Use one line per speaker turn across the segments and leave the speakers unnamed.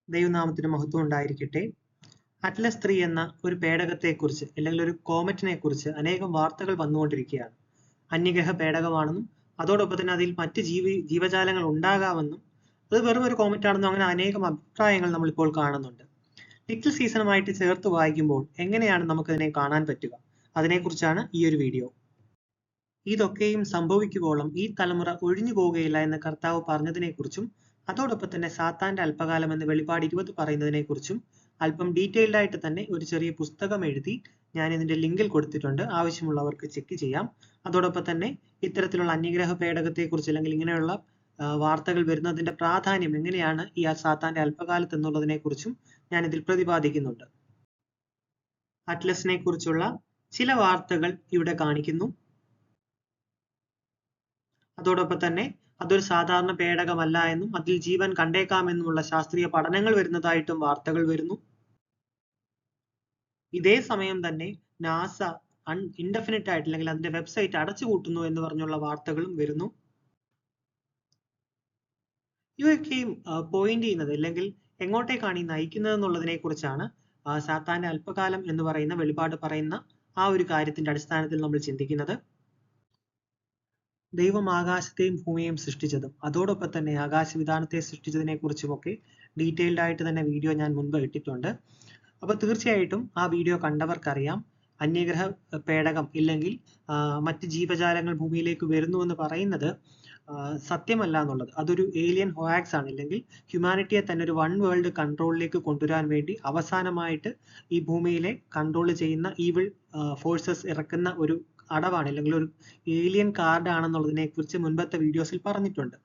ദൈവനാമത്തിന് മഹത്വം ഉണ്ടായിരിക്കട്ടെ. അറ്റ്ലസ് 3 എന്ന ഒരു പേടകത്തെക്കുറിച്ച് അല്ലെങ്കിൽ ഒരു കോമറ്റിനെ കുറിച്ച് അനേകം വാർത്തകൾ വന്നുകൊണ്ടിരിക്കുകയാണ്. അന്യഗ്രഹ പേടകമാണെന്നും അതോടൊപ്പം തന്നെ അതിൽ മറ്റ് ജീവജാലങ്ങൾ ഉണ്ടാകാമെന്നും അത് വെറും ഒരു കോമറ്റ് ആണെന്നും അങ്ങനെ അനേകം അഭിപ്രായങ്ങൾ നമ്മളിപ്പോൾ കാണുന്നുണ്ട്. ലിറ്റിൽ സീസണുമായിട്ട് ചേർത്ത് വായിക്കുമ്പോൾ എങ്ങനെയാണ് നമുക്കതിനെ കാണാൻ പറ്റുക? അതിനെക്കുറിച്ചാണ് ഈ ഒരു വീഡിയോ. ഇതൊക്കെയും സംഭവിക്കുവോളം ഈ തലമുറ ഒഴിഞ്ഞു പോവുകയില്ല എന്ന് കർത്താവ് പറഞ്ഞതിനെക്കുറിച്ചും അതോടൊപ്പം തന്നെ സാത്താന്റെ അല്പകാലം എന്ന് വെളിപാട് 20 പറയുന്നതിനെക്കുറിച്ചും അല്പം ഡീറ്റെയിൽഡ് ആയിട്ട് തന്നെ ഒരു ചെറിയ പുസ്തകം എഴുതി ഞാൻ ഇതിന്റെ ലിങ്കിൽ കൊടുത്തിട്ടുണ്ട്. ആവശ്യമുള്ളവർക്ക് ചെക്ക് ചെയ്യാം. അതോടൊപ്പം തന്നെ ഇത്തരത്തിലുള്ള അന്യഗ്രഹ പേടകത്തെക്കുറിച്ച് അല്ലെങ്കിൽ ഇങ്ങനെയുള്ള വാർത്തകൾ വരുന്നതിന്റെ പ്രാധാന്യം എങ്ങനെയാണ് ഈ സാത്താന്റെ അല്പകാലത്ത് എന്നുള്ളതിനെ കുറിച്ചും ഞാൻ ഇതിൽ പ്രതിപാദിക്കുന്നുണ്ട്. അറ്റ്ലസിനെ കുറിച്ചുള്ള ചില വാർത്തകൾ ഇവിടെ കാണിക്കുന്നു. അതോടൊപ്പം തന്നെ അതൊരു സാധാരണ പേടകമല്ല എന്നും അതിൽ ജീവൻ കണ്ടേക്കാമെന്നുമുള്ള ശാസ്ത്രീയ പഠനങ്ങൾ വരുന്നതായിട്ടും വാർത്തകൾ വരുന്നു. ഇതേ സമയം തന്നെ നാസ ഇൻഡെഫിനിറ്റ് ആയിട്ട് അല്ലെങ്കിൽ അതിന്റെ വെബ്സൈറ്റ് അടച്ചുപൂട്ടുന്നു എന്ന് പറഞ്ഞുള്ള വാർത്തകളും വരുന്നു. ഇവയൊക്കെയും പോയിന്റ് ചെയ്യുന്നത് അല്ലെങ്കിൽ എങ്ങോട്ടേക്കാണ് ഈ നയിക്കുന്നത് എന്നുള്ളതിനെ കുറിച്ചാണ് സാത്താന്റെ അല്പകാലം എന്ന് പറയുന്ന വെളിപാട് പറയുന്ന ആ ഒരു കാര്യത്തിന്റെ അടിസ്ഥാനത്തിൽ നമ്മൾ ചിന്തിക്കുന്നത്. ദൈവം ആകാശത്തെയും ഭൂമിയെയും സൃഷ്ടിച്ചതും അതോടൊപ്പം തന്നെ ആകാശവിധാനത്തെ സൃഷ്ടിച്ചതിനെ കുറിച്ചുമൊക്കെ ഡീറ്റെയിൽഡ് ആയിട്ട് തന്നെ വീഡിയോ ഞാൻ മുൻപ് ഇട്ടിട്ടുണ്ട്. അപ്പൊ തീർച്ചയായിട്ടും ആ വീഡിയോ കണ്ടവർക്കറിയാം അന്യഗ്രഹ പേടകം ഇല്ലെങ്കിൽ മറ്റ് ജീവജാലങ്ങൾ ഭൂമിയിലേക്ക് വരുന്നു എന്ന് പറയുന്നത് സത്യമല്ല എന്നുള്ളത്. അതൊരു ഏലിയൻ ഹോയാക്സ് ആണ്. അല്ലെങ്കിൽ ഹ്യൂമാനിറ്റിയെ തന്നെ ഒരു വൺ വേൾഡ് കൺട്രോളിലേക്ക് കൊണ്ടുവരാൻ വേണ്ടി അവസാനമായിട്ട് ഈ ഭൂമിയിലെ കൺട്രോൾ ചെയ്യുന്ന ഈവിൾ ഫോഴ്സസ് ഇറക്കുന്ന ഒരു അടവാണ് അല്ലെങ്കിൽ ഒരു ഏലിയൻ കാർഡ് ആണെന്നുള്ളതിനെ കുറിച്ച് മുൻപത്തെ വീഡിയോസിൽ പറഞ്ഞിട്ടുണ്ട്.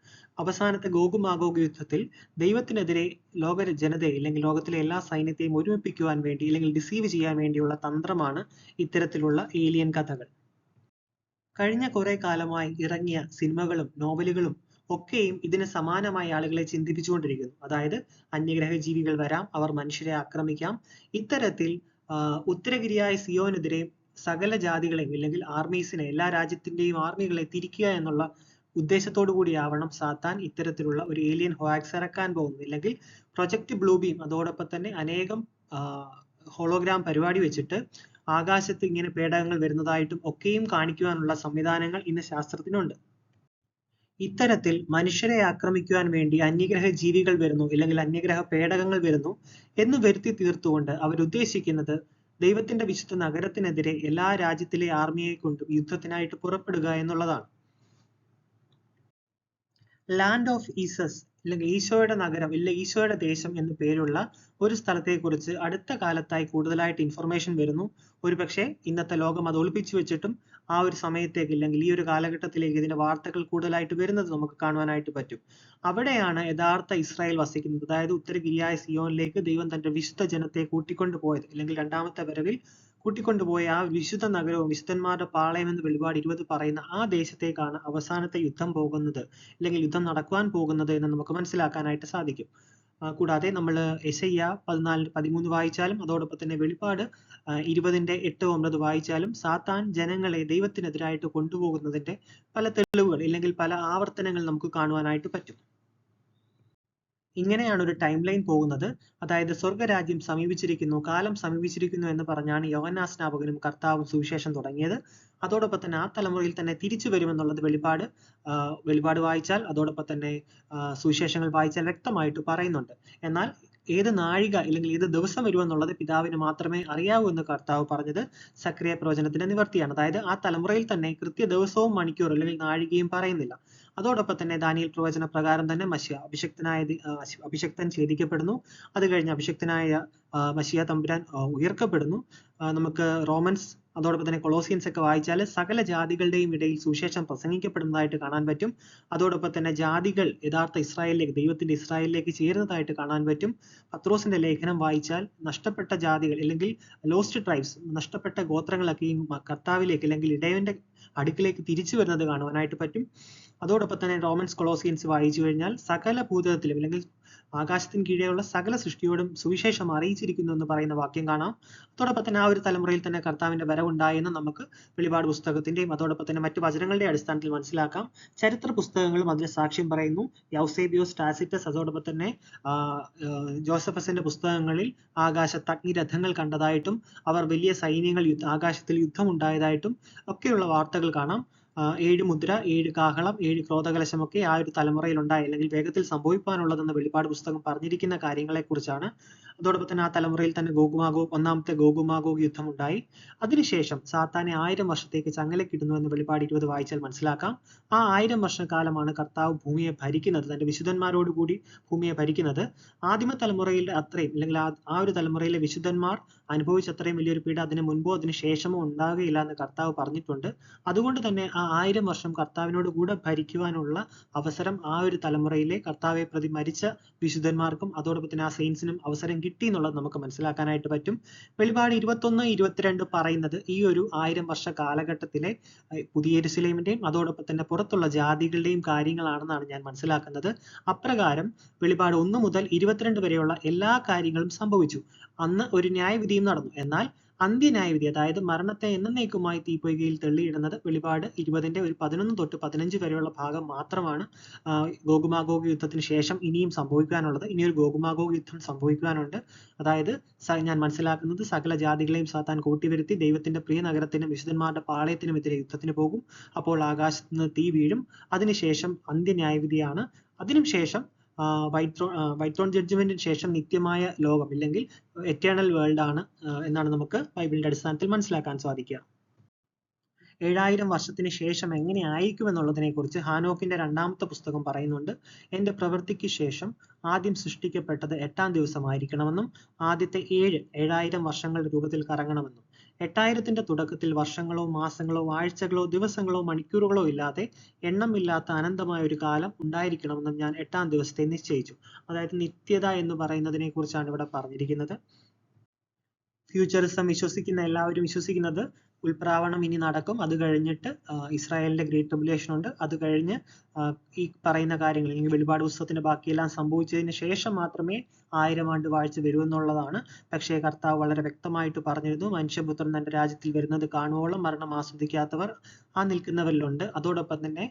അവസാനത്തെ ഗോഗ് മാഗോഗ് യുദ്ധത്തിൽ ദൈവത്തിനെതിരെ ലോക ജനതയെ അല്ലെങ്കിൽ ലോകത്തിലെ എല്ലാ സൈന്യത്തെയും ഒരുമിപ്പിക്കുവാൻ വേണ്ടി അല്ലെങ്കിൽ ഡിസീവ് ചെയ്യാൻ വേണ്ടിയുള്ള തന്ത്രമാണ് ഇത്തരത്തിലുള്ള ഏലിയൻ കഥകൾ. കഴിഞ്ഞ കുറെ കാലമായി ഇറങ്ങിയ സിനിമകളും നോവലുകളും ഒക്കെയും ഇതിന് സമാനമായി ആളുകളെ ചിന്തിപ്പിച്ചുകൊണ്ടിരിക്കുന്നു. അതായത് അന്യഗ്രഹ ജീവികൾ വരാം, അവർ മനുഷ്യരെ ആക്രമിക്കാം. ഇത്തരത്തിൽ ഉത്തരഗിരിയായ സിയോനെതിരെ സകല ജാതികളെയും അല്ലെങ്കിൽ ആർമീസിനെ, എല്ലാ രാജ്യത്തിന്റെയും ആർമികളെ തിരിക്കുക എന്നുള്ള ഉദ്ദേശത്തോടു കൂടിയാവണം സാത്താൻ ഇത്തരത്തിലുള്ള ഒരു ഏലിയൻ ഹോയാക്സ് ഇറക്കാൻ പോകുന്നത്. അല്ലെങ്കിൽ പ്രൊജക്ട് ബ്ലൂ ബീം അതോടൊപ്പം തന്നെ അനേകം ഹോളോഗ്രാം പരിപാടി വെച്ചിട്ട് ആകാശത്ത് ഇങ്ങനെ പേടകങ്ങൾ വരുന്നതായിട്ടും ഒക്കെയും കാണിക്കുവാനുള്ള സംവിധാനങ്ങൾ ഇന്ന് ശാസ്ത്രത്തിനുണ്ട്. ഇത്തരത്തിൽ മനുഷ്യരെ ആക്രമിക്കുവാൻ വേണ്ടി അന്യഗ്രഹ ജീവികൾ വരുന്നു അല്ലെങ്കിൽ അന്യഗ്രഹ പേടകങ്ങൾ വരുന്നു എന്ന് വരുത്തി തീർത്തുകൊണ്ട് അവരുദ്ദേശിക്കുന്നത് ദൈവത്തിന്റെ വിശുദ്ധ നഗരത്തിനെതിരെ എല്ലാ രാജ്യത്തിലെ ആർമിയെ കൊണ്ടും യുദ്ധത്തിനായിട്ട് പുറപ്പെടുക എന്നുള്ളതാണ്. ലാൻഡ് ഓഫ് ഈസസ് അല്ലെങ്കിൽ ഈശോയുടെ നഗരം അല്ലെങ്കിൽ ഈശോയുടെ ദേശം എന്നു പേരുള്ള ഒരു സ്ഥലത്തെ കുറിച്ച് അടുത്ത കാലത്തായി കൂടുതലായിട്ട് ഇൻഫർമേഷൻ വരുന്നു. ഒരുപക്ഷെ ഇന്നത്തെ ലോകം അത് ഒളിപ്പിച്ചു വെച്ചിട്ടും ആ ഒരു സമയത്തേക്ക് അല്ലെങ്കിൽ ഈ ഒരു കാലഘട്ടത്തിലേക്ക് ഇതിന്റെ വാർത്തകൾ കൂടുതലായിട്ട് വരുന്നത് നമുക്ക് കാണുവാനായിട്ട് പറ്റും. അവിടെയാണ് യഥാർത്ഥ ഇസ്രായേൽ വസിക്കുന്നത്. അതായത് ഉത്തരഗിരിയായ സിയോനിലേക്ക് ദൈവം തന്റെ വിശുദ്ധ ജനത്തെ കൂട്ടിക്കൊണ്ടുപോയത് അല്ലെങ്കിൽ രണ്ടാമത്തെ വരവിൽ കൂട്ടിക്കൊണ്ടുപോയ ആ വിശുദ്ധ നഗരവും വിശുദ്ധന്മാരുടെ പാളയം എന്ന് വെളിപാട് 20 പറയുന്ന ആ ദേശത്തേക്കാണ് അവസാനത്തെ യുദ്ധം പോകുന്നത് അല്ലെങ്കിൽ യുദ്ധം നടക്കുവാൻ പോകുന്നത് എന്ന് നമുക്ക് മനസ്സിലാക്കാനായിട്ട് സാധിക്കും. കൂടാതെ നമ്മൾ യെശയ്യാ 14:13 വായിച്ചാലും അതോടൊപ്പം തന്നെ വെളിപാട് 20:8-9 വായിച്ചാലും സാത്താൻ ജനങ്ങളെ ദൈവത്തിനെതിരായിട്ട് കൊണ്ടുപോകുന്നതിന്റെ പല തെളിവുകൾ അല്ലെങ്കിൽ പല ആവർത്തനങ്ങൾ നമുക്ക് കാണുവാനായിട്ട് പറ്റും. ഇങ്ങനെയാണ് ഒരു ടൈം ലൈൻ പോകുന്നത്. അതായത് സ്വർഗരാജ്യം സമീപിച്ചിരിക്കുന്നു, കാലം സമീപിച്ചിരിക്കുന്നു എന്ന് പറഞ്ഞാണ് യോഹന്നാൻ സ്നാപകനും കർത്താവും സുവിശേഷം തുടങ്ങിയത്. അതോടൊപ്പം തന്നെ ആ തലമുറയിൽ തന്നെ തിരിച്ചു വരുമെന്നുള്ളത് വെളിപാട് വായിച്ചാൽ അതോടൊപ്പം തന്നെ സുവിശേഷങ്ങൾ വായിച്ചാൽ വ്യക്തമായിട്ട് പറയുന്നുണ്ട്. എന്നാൽ ഏത് നാഴിക അല്ലെങ്കിൽ ഏത് ദിവസം വരുമെന്നുള്ളത് പിതാവിന് മാത്രമേ അറിയാവൂ എന്ന് കർത്താവ് പറഞ്ഞത് സക്രിയ പ്രവചനത്തിന്റെ നിവർത്തിയാണ്. അതായത് ആ തലമുറയിൽ തന്നെ കൃത്യ ദിവസവും മണിക്കൂറും അല്ലെങ്കിൽ നാഴികയും പറയുന്നില്ല. അതോടൊപ്പം തന്നെ ദാനിയേൽ പ്രവചന പ്രകാരം തന്നെ അഭിഷക്തൻ ഛേദിക്കപ്പെടുന്നു. അത് കഴിഞ്ഞ് അഭിഷക്തനായ മശിയ തമ്പുരാൻ ഉയർക്കപ്പെടുന്നു. നമുക്ക് റോമൻസ് അതോടൊപ്പം തന്നെ കൊളോസിയൻസ് ഒക്കെ വായിച്ചാൽ സകല ജാതികളുടെയും ഇടയിൽ സുവിശേഷം പ്രസംഗിക്കപ്പെടുന്നതായിട്ട് കാണാൻ പറ്റും. അതോടൊപ്പം തന്നെ ജാതികൾ യഥാർത്ഥ ഇസ്രായേലിലേക്ക്, ദൈവത്തിന്റെ ഇസ്രായേലിലേക്ക് ചേരുന്നതായിട്ട് കാണാൻ പറ്റും. പത്രോസിന്റെ ലേഖനം വായിച്ചാൽ നഷ്ടപ്പെട്ട ജാതികൾ അല്ലെങ്കിൽ ലോസ്റ്റ് ട്രൈബ്സ്, നഷ്ടപ്പെട്ട ഗോത്രങ്ങളൊക്കെയും കർത്താവിലേക്ക് അല്ലെങ്കിൽ ഇടയവന്റെ അടുക്കിലേക്ക് തിരിച്ചു വരുന്നത് കാണുവാനായിട്ട് പറ്റും. അതോടൊപ്പം തന്നെ റോമൻസ് കൊളോസിയൻസ് വായിച്ചു കഴിഞ്ഞാൽ സകല ഭൂതത്തിലും അല്ലെങ്കിൽ ആകാശത്തിന് കീഴെയുള്ള സകല സൃഷ്ടിയോടും സുവിശേഷം അറിയിച്ചിരിക്കുന്നു എന്ന് പറയുന്ന വാക്യം കാണാം. അതോടൊപ്പം തന്നെ ആ ഒരു തലമുറയിൽ തന്നെ കർത്താവിന്റെ വരവുണ്ടായെന്ന് നമുക്ക് വെളിപാട് പുസ്തകത്തിന്റെയും അതോടൊപ്പം തന്നെ മറ്റു വചനങ്ങളുടെ അടിസ്ഥാനത്തിൽ മനസ്സിലാക്കാം. ചരിത്ര പുസ്തകങ്ങളും അതിന് സാക്ഷ്യം പറയുന്നു. യൗസേബിയോസ്, ടാസിറ്റസ്, അതോടൊപ്പം തന്നെ ജോസഫസിന്റെ പുസ്തകങ്ങളിൽ ആകാശത്ത് അഗ്നിരഥങ്ങൾ കണ്ടതായിട്ടും അവർ വലിയ സൈന്യങ്ങൾ ആകാശത്തിൽ യുദ്ധം ഉണ്ടായതായിട്ടും ഒക്കെയുള്ള വാർത്തകൾ കാണാം. 7 മുദ്ര, 7 കാഹളം, 7 ക്രോധകലശമൊക്കെ ആ ഒരു തലമുറയിൽ ഉണ്ടായി അല്ലെങ്കിൽ വേഗത്തിൽ സംഭവിക്കാനുള്ളതെന്ന് വെളിപാട് പുസ്തകം പറഞ്ഞിരിക്കുന്ന കാര്യങ്ങളെ കുറിച്ചാണ്. അതോടൊപ്പം തന്നെ ആ തലമുറയിൽ തന്നെ ഒന്നാമത്തെ ഗോഗുമാഗോഗ് യുദ്ധം ഉണ്ടായി. അതിനുശേഷം സാത്താനെ 1000 വർഷത്തേക്ക് ചങ്ങലക്കിടുന്നു എന്ന് വെളിപാട് 20 വായിച്ചാൽ മനസ്സിലാക്കാം. ആ 1000 വർഷക്കാലമാണ് കർത്താവ് ഭൂമിയെ ഭരിക്കുന്നത്, തന്റെ വിശുദ്ധന്മാരോടുകൂടി ഭൂമിയെ ഭരിക്കുന്നത്. ആദിമ തലമുറയിൽ അത്രയും അല്ലെങ്കിൽ ആ ഒരു തലമുറയിലെ വിശുദ്ധന്മാർ അനുഭവിച്ച അത്രയും വലിയൊരു പീഡ അതിന് മുൻപോ അതിന് ശേഷമോ ഉണ്ടാകുകയില്ല എന്ന് കർത്താവ് പറഞ്ഞിട്ടുണ്ട്. അതുകൊണ്ട് തന്നെ ആ 1000 വർഷം കർത്താവിനോട് കൂടെ ഭരിക്കുവാനുള്ള അവസരം ആ ഒരു തലമുറയിലെ കർത്താവെ പ്രതി മരിച്ച വിശുദ്ധന്മാർക്കും അതോടൊപ്പം തന്നെ ആ സെയിൻസിനും അവസരം കിട്ടി എന്നുള്ളത് നമുക്ക് മനസ്സിലാക്കാനായിട്ട് പറ്റും. വെളിപാട് 21, 22 പറയുന്നത് ഈ ഒരു 1000 വർഷ കാലഘട്ടത്തിലെ പുതിയ യെരുശലേമിന്റെയും അതോടൊപ്പം തന്നെ പുറത്തുള്ള ജാതികളുടെയും കാര്യങ്ങളാണെന്നാണ് ഞാൻ മനസ്സിലാക്കുന്നത്. അപ്രകാരം വെളിപാട് 1 മുതൽ 22 വരെയുള്ള എല്ലാ കാര്യങ്ങളും സംഭവിച്ചു. അന്ന് ഒരു ന്യായവിധിയും നടന്നു. എന്നാൽ അന്ത്യന്യായവിധി, അതായത് മരണത്തെ എന്നേക്കുമായി തീപ്പൊയ്കയിൽ തള്ളിയിടുന്നത് വെളിപാട് 20ന്റെ ഒരു 11 തൊട്ട് 15 വരെയുള്ള ഭാഗം മാത്രമാണ്. ഗോഗുമാഗോഗ് യുദ്ധത്തിന് ശേഷം ഇനിയും സംഭവിക്കാനുള്ളത്. ഇനിയൊരു ഗോഗുമാഗോഗ് യുദ്ധം സംഭവിക്കാനുണ്ട്. അതായത് ഞാൻ മനസ്സിലാക്കുന്നത് സകല ജാതികളെയും സാത്താൻ കൂട്ടിവരുത്തി ദൈവത്തിന്റെ പ്രിയ നഗരത്തിനും വിശുദ്ധന്മാരുടെ പാളയത്തിനും എതിരെ യുദ്ധത്തിന് പോകും. അപ്പോൾ ആകാശത്ത് നിന്ന് തീ വീഴും. അതിനുശേഷം അന്ത്യന്യായവിധിയാണ്. അതിനുശേഷം വൈറ്റ് ത്രോൺ ജഡ്ജ്മെന്റിന് ശേഷം നിത്യമായ ലോകം അല്ലെങ്കിൽ എറ്റേണൽ വേൾഡ് ആണ് എന്നാണ് നമുക്ക് ബൈബിളിന്റെ അടിസ്ഥാനത്തിൽ മനസ്സിലാക്കാൻ സാധിക്കുക. 7000 വർഷത്തിന് ശേഷം എങ്ങനെ ആയിരിക്കും എന്നുള്ളതിനെ കുറിച്ച് ഹാനോക്കിന്റെ 2ാമത്തെ പുസ്തകം പറയുന്നുണ്ട്. എന്റെ പ്രവൃത്തിക്ക് ശേഷം ആദ്യം സൃഷ്ടിക്കപ്പെട്ടത് 8ാം ദിവസമായിരിക്കണമെന്നും ആദ്യത്തെ 7000 വർഷങ്ങളുടെ രൂപത്തിൽ കറങ്ങണമെന്നും 8000ന്റെ തുടക്കത്തിൽ വർഷങ്ങളോ മാസങ്ങളോ ആഴ്ചകളോ ദിവസങ്ങളോ മണിക്കൂറുകളോ ഇല്ലാതെ എണ്ണമില്ലാത്ത അനന്തമായ ഒരു കാലം ഉണ്ടായിരിക്കണമെന്നും ഞാൻ 8ാം ദിവസത്തെ നിശ്ചയിച്ചു. അതായത് നിത്യത എന്ന് പറയുന്നതിനെ കുറിച്ചാണ് ഇവിടെ പറഞ്ഞിരിക്കുന്നത്. ഫ്യൂച്ചറിസം വിശ്വസിക്കുന്ന എല്ലാവരും വിശ്വസിക്കുന്നത് ഉൽപ്രാവണം ഇനി നടക്കും. അത് കഴിഞ്ഞിട്ട് ഇസ്രായേലിന്റെ ഗ്രേറ്റ് ട്രിബുലേഷൻ ഉണ്ട്. അത് കഴിഞ്ഞ് ഈ പറയുന്ന കാര്യങ്ങൾ അല്ലെങ്കിൽ വെളിപാട് പുസ്തകത്തിന്റെ ബാക്കിയെല്ലാം സംഭവിച്ചതിന് ശേഷം മാത്രമേ 1000 ആണ്ട് വാഴ്ച വരൂ എന്നുള്ളതാണ്. പക്ഷേ കർത്താവ് വളരെ വ്യക്തമായിട്ട് പറഞ്ഞിരുന്നു, മനുഷ്യപുത്രൻ തന്റെ രാജ്യത്തിൽ വരുന്നത് കാണുവോളം മരണം ആസ്വദിക്കാത്തവർ ആ നിൽക്കുന്നവരിലുണ്ട്. അതോടൊപ്പം തന്നെ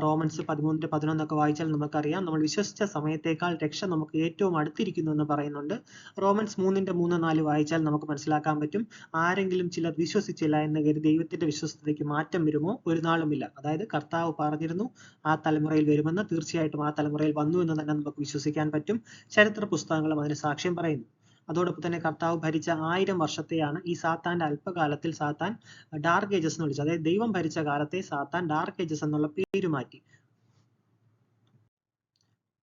റോമൻസ് 13ന്റെ 11 വായിച്ചാൽ നമുക്കറിയാം, നമ്മൾ വിശ്വസിച്ച സമയത്തേക്കാൾ രക്ഷ നമുക്ക് ഏറ്റവും അടുത്തിരിക്കുന്നു എന്ന് പറയുന്നുണ്ട്. റോമൻസ് 3ന്റെ 3-4 വായിച്ചാൽ നമുക്ക് മനസ്സിലാക്കാൻ പറ്റും, ആരെങ്കിലും ചിലർ വിശ്വസിച്ചില്ല എന്ന് കരുതി ദൈവത്തിന്റെ വിശ്വസ്തതയ്ക്ക് മാറ്റം വരുമോ? ഒരു നാളുമില്ല. അതായത് കർത്താവ് പറഞ്ഞിരുന്നു ആ തലമുറയിൽ വരുമെന്ന്. തീർച്ചയായിട്ടും ആ തലമുറയിൽ വന്നു എന്ന് തന്നെ നമുക്ക് വിശ്വസിക്കാൻ പറ്റും. ചരിത്ര പുസ്തകങ്ങളും അതിന് സാക്ഷ്യം പറയുന്നു. അതോടൊപ്പം തന്നെ കർത്താവ് ഭരിച്ച 1000 വർഷത്തെയാണ് ഈ സാത്താന്റെ അല്പകാലത്തിൽ സാത്താൻ ഡാർക്ക് ഏജസ് എന്ന് വിളിച്ചത്. അതായത് ദൈവം ഭരിച്ച കാലത്തെ സാത്താൻ ഡാർക്ക് ഏജസ് എന്നുള്ള പേര് മാറ്റി.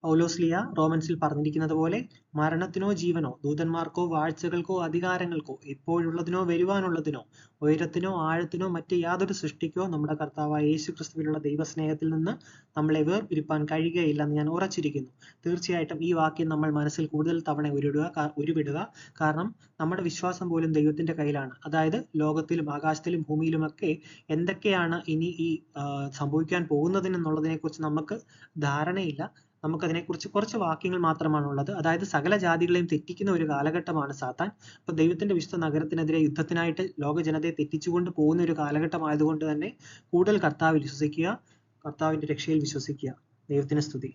പൗലോസ്ലിയ റോമൻസിൽ പറഞ്ഞിരിക്കുന്നത് പോലെ മരണത്തിനോ ജീവനോ ദൂതന്മാർക്കോ വാഴ്ചകൾക്കോ അധികാരങ്ങൾക്കോ ഇപ്പോഴുള്ളതിനോ വരുവാനുള്ളതിനോ ഉയരത്തിനോ ആഴത്തിനോ മറ്റ് യാതൊരു സൃഷ്ടിക്കോ നമ്മുടെ കർത്താവായ യേശു ക്രിസ്തുവിലുള്ള ദൈവസ്നേഹത്തിൽ നിന്ന് നമ്മളെ വേർപിരിപ്പാൻ കഴിയുകയില്ലെന്ന് ഞാൻ ഉറച്ചിരിക്കുന്നു. തീർച്ചയായിട്ടും ഈ വാക്യം നമ്മൾ മനസ്സിൽ കൂടുതൽ തവണ ഉരുവിടുക. കാരണം നമ്മുടെ വിശ്വാസം പോലും ദൈവത്തിന്റെ കയ്യിലാണ്. അതായത് ലോകത്തിലും ആകാശത്തിലും ഭൂമിയിലുമൊക്കെ എന്തൊക്കെയാണ് ഇനി ഈ സംഭവിക്കാൻ പോകുന്നതിനെന്നുള്ളതിനെ കുറിച്ച് നമുക്ക് ധാരണയില്ല. നമുക്കതിനെക്കുറിച്ച് കുറച്ച് വാക്യങ്ങൾ മാത്രമാണ് ഉള്ളത്. അതായത് സകല ജാതികളെയും തെറ്റിക്കുന്ന ഒരു കാലഘട്ടമാണ് സാത്താൻ. അപ്പൊ ദൈവത്തിന്റെ വിശുദ്ധ നഗരത്തിനെതിരെ യുദ്ധത്തിനായിട്ട് ലോക ജനതയെ തെറ്റിച്ചുകൊണ്ട് പോകുന്ന ഒരു കാലഘട്ടമായതുകൊണ്ട് തന്നെ കൂടുതൽ കർത്താവിൽ വിശ്വസിക്കുക, കർത്താവിന്റെ രക്ഷയിൽ വിശ്വസിക്കുക. ദൈവത്തിന് സ്തുതി.